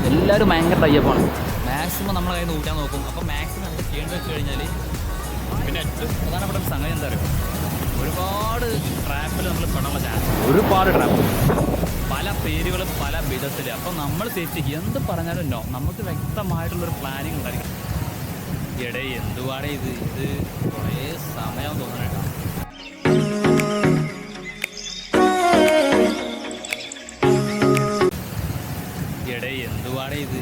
എല്ലാവരും ഭയങ്കര ടൈപ്പാണ്. മാക്സിമം നമ്മളെ കയ്യിൽ നിന്ന് ഊറ്റാൻ നോക്കും. അപ്പോൾ മാക്സിമം നമുക്ക് ചെയ്യേണ്ടത് വെച്ച് കഴിഞ്ഞാൽ പിന്നെ ഏറ്റവും പ്രധാനപ്പെട്ട ഒരു സംഗതി എന്താ പറയുക, ഒരുപാട് ട്രാപ്പിൽ നമ്മൾ പെടാനുള്ള ചാൻസ്, ഒരുപാട് ട്രാപ്പ്, പല പേരുകളും പല വിധത്തിൽ. അപ്പോൾ നമ്മൾ സേഫ്റ്റി എന്ത് പറഞ്ഞാലും നോ, നമുക്ക് വ്യക്തമായിട്ടുള്ളൊരു പ്ലാനിങ് ഉണ്ടായിരിക്കും. എടേ എന്തുവാടേ ഇത് കുറേ സമയം തോന്നണേട്ടോ. എടേ എന്തുവാടേ ഇത്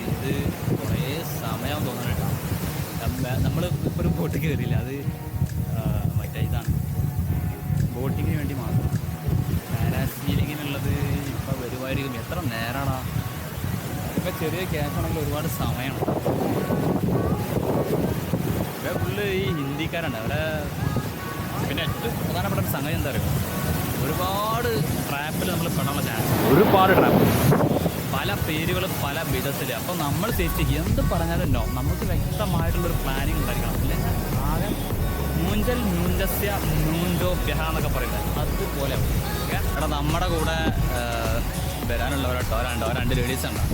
കുറേ സമയം തോന്നണേട്ടോ. നമ്മൾ ഇപ്പോൾ ഒരു ബോട്ട് കയറിയില്ല, അത് മറ്റേ ഇതാണ് ബോട്ടിങ്ങിന് വേണ്ടി മാത്രം. പാരാസീലിങ്ങിനുള്ളത് ഇപ്പോൾ വരുമായിരിക്കും. എത്ര നേരമാണോ ഇപ്പോൾ ചെറിയ ക്യാഷാണെങ്കിൽ ഒരുപാട് സമയമാണ്. ഇവിടെ ഫുള്ള് ഈ ഹിന്ദിക്കാരാണ് അവരെ. പിന്നെ ഏറ്റവും പ്രധാനപ്പെട്ട ഒരു സംഗതി എന്താ പറയുക, ഒരുപാട് ട്രാപ്പിൽ നമ്മൾ പെടാനുള്ള ചാൻസ്, ഒരുപാട് ട്രാപ്പ്, പല പേരുകളും പല വിധത്തിൽ. അപ്പോൾ നമ്മൾ സേഫ്റ്റി എന്ത് പറഞ്ഞാലും നോ, നമുക്ക് വ്യക്തമായിട്ടുള്ളൊരു പ്ലാനിങ് ഉണ്ടായിരിക്കണം. അല്ലെങ്കിൽ ആകെ മൂഞ്ചൽ ന്യൂഞ്ചസ്യ ന്യൂഞ്ചോ പ്യഹ എന്നൊക്കെ പറയുന്നത് അതുപോലെ. എടാ നമ്മുടെ കൂടെ വരാനുള്ളവരട്ടോ രണ്ട് ലേഡീസ് ഉണ്ടോ,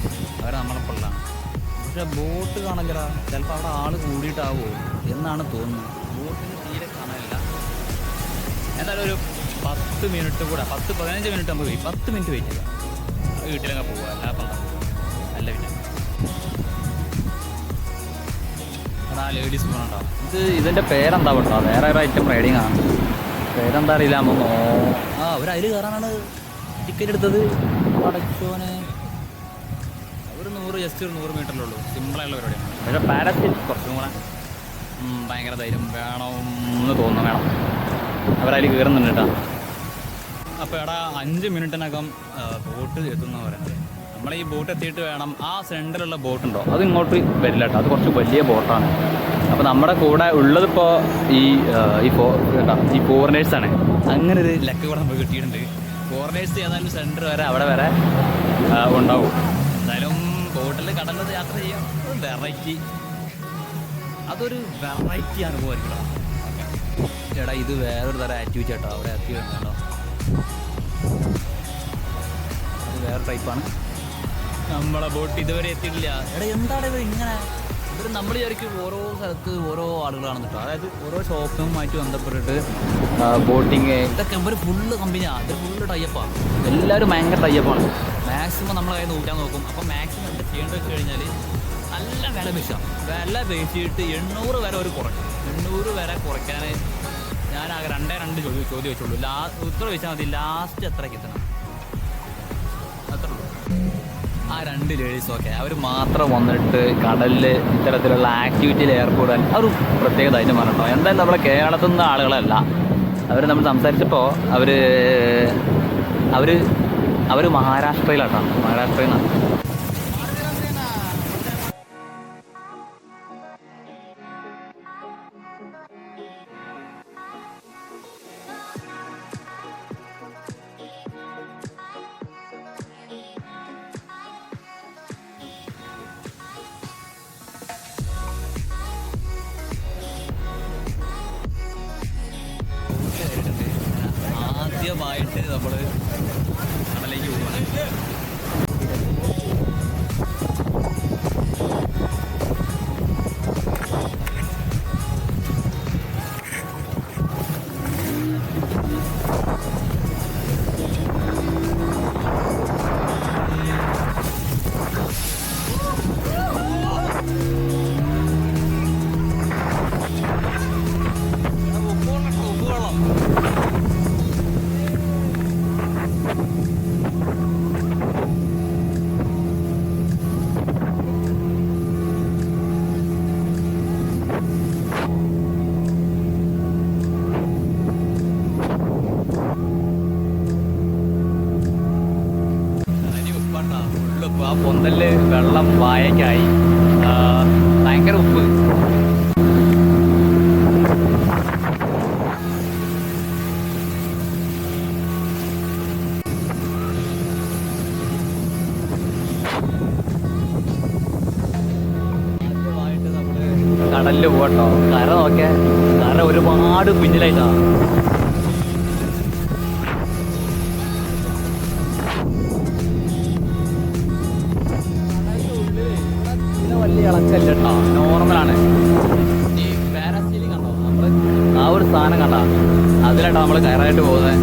അവർ നമ്മളെ കൊള്ളാം. പക്ഷേ ബോട്ട് കാണില്ല, ചിലപ്പോൾ അവിടെ ആൾ കൂടിയിട്ടാവോ എന്നാണ് തോന്നുന്നത്. ബോട്ടിന് തീരെ കാണാനില്ല. എന്തായാലും ഒരു 10 മിനിറ്റ് കൂടെ, 10-15 മിനിറ്റ് നമുക്ക് 10 മിനിറ്റ് വെയിറ്റ് ചെയ്യാം, വീട്ടിലങ്ങ് പോവുക. അപ്പം അല്ല പിന്നെ എടാ ലേഡീസ് പോകണുണ്ടോ. ഇതിൻ്റെ പേരെന്താ പെട്ടോ, വേറെ ഒരു ഐറ്റം റൈഡിങ് ആണ്, പേരെന്താ അറിയില്ല. നമ്മൾ അവർ അതിൽ കയറാനാണ് ടിക്കറ്റ് എടുത്തത്. അടച്ചോനെ ഒരു 100 മീറ്ററിലുള്ളൂ, സിമ്പിളായുള്ള പരിപാടിയാണ്. പക്ഷേ പാരസൈറ്റ് കുറച്ചും കൂടെ ഭയങ്കര ധൈര്യം വേണമെന്ന് തോന്നുന്നു, വേണം. അവരതിൽ കയറുന്നുണ്ട് കേട്ടോ. അപ്പോൾ എടാ 5 മിനിറ്റിനകം ബോട്ട് എത്തുന്ന പറയുന്നത്. നമ്മൾ ഈ ബോട്ട് എത്തിയിട്ട് വേണം, ആ സെൻറ്ററിലുള്ള ബോട്ടുണ്ടോ അത് ഇങ്ങോട്ട് വരില്ല കേട്ടോ, അത് കുറച്ച് വലിയ ബോട്ടാണ്. അപ്പോൾ നമ്മുടെ കൂടെ ഉള്ളതിപ്പോൾ ഈ ഫോറിനേഴ്സാണ്. അങ്ങനെ ഒരു ലക്ക് കൂടെ നമുക്ക് കിട്ടിയിട്ടുണ്ട്. ഫോറിനേഴ്സ് ഏതായാലും സെൻറ്റർ വരെ അവിടെ വരെ ഉണ്ടാവും. എന്തായാലും ബോട്ടിൽ കടലിൽ യാത്ര ചെയ്യാം, വെറൈറ്റി, അതൊരു വെറൈറ്റി അനുഭവമായിരിക്കണം. എടാ ഇത് വേറൊരു തരം ആക്ടിവിറ്റി കേട്ടോ, അവിടെ എത്തി വരുന്നുണ്ടോ, അത് വേറെ ടൈപ്പാണ്. നമ്മളെ ബോട്ട് ഇതുവരെ എത്തിയിട്ടില്ല. എടാ എന്താണ് ഇത് ഇങ്ങനെ, ഇവർ നമ്മൾ വിചാരിക്കും ഓരോ സ്ഥലത്ത് ഓരോ ആളുകളാണെന്ന് കേട്ടോ. അതായത് ഓരോ ഷോപ്പുമായിട്ട് ബന്ധപ്പെട്ടിട്ട് ബോട്ടിങ് ഇതൊക്കെ ഇവർ ഫുള്ള് കമ്പനിയാണ്, ഇത് ഫുള്ള് ടൈപ്പാണ്. എല്ലാവരും ഭയങ്കര ടൈപ്പാണ്. മാക്സിമം നമ്മളെ കയ്യിൽ നിന്ന് ഊറ്റാൻ നോക്കും. അപ്പോൾ മാക്സിമം എന്താ ചെയ്യേണ്ടത് വെച്ച് കഴിഞ്ഞാൽ നല്ല വില പേശാം, വില പേശിയിട്ട് 800 വരെ ഒരു കുറയ്ക്കും. 800 വരെ കുറയ്ക്കാൻ ഞാനാകെ 2 ചോദ്യം വെച്ചുള്ളൂ. ഉത്തരം വെച്ചാൽ മതി, ലാസ്റ്റ് എത്രയ്ക്ക് എത്തണം അത്ര ഉള്ളൂ. ആ 2 ലേഡീസ് ഓക്കെ, അവർ മാത്രം വന്നിട്ട് കടലിൽ ഇത്തരത്തിലുള്ള ആക്ടിവിറ്റിയിൽ ഏർപ്പെടാൻ ഒരു പ്രത്യേക ധൈര്യം പറഞ്ഞിട്ടോ. എന്തായാലും നമ്മുടെ കേരളത്തിൽ നിന്ന് ആളുകളല്ല, അവർ നമ്മൾ സംസാരിച്ചപ്പോൾ അവർ മഹാരാഷ്ട്രയിലാട്ടോ, മഹാരാഷ്ട്രയിൽ നിന്നാണ്. ആദ്യമായിട്ട് നമ്മൾ കടലേക്ക് പോവുകയാണ്. ആ പൊന്തല് വെള്ളം വായക്കായി, ഭയങ്കര ഉപ്പ്. ആദ്യമായിട്ട് നമ്മള് കടലിൽ പോകട്ടോ. കര നോക്കിയ കര ഒരുപാട് പിന്നിലായിട്ടാണ്. വലിയ ഇളക്കല്ല കേട്ടോ, നോർമലാണ്. ഈ പാരാസീലിംഗ് കണ്ടോ, നമ്മൾ ആ ഒരു സാധനം കണ്ടോ, അതിലാട്ടോ നമ്മൾ കയറായിട്ട് പോകുന്നത്.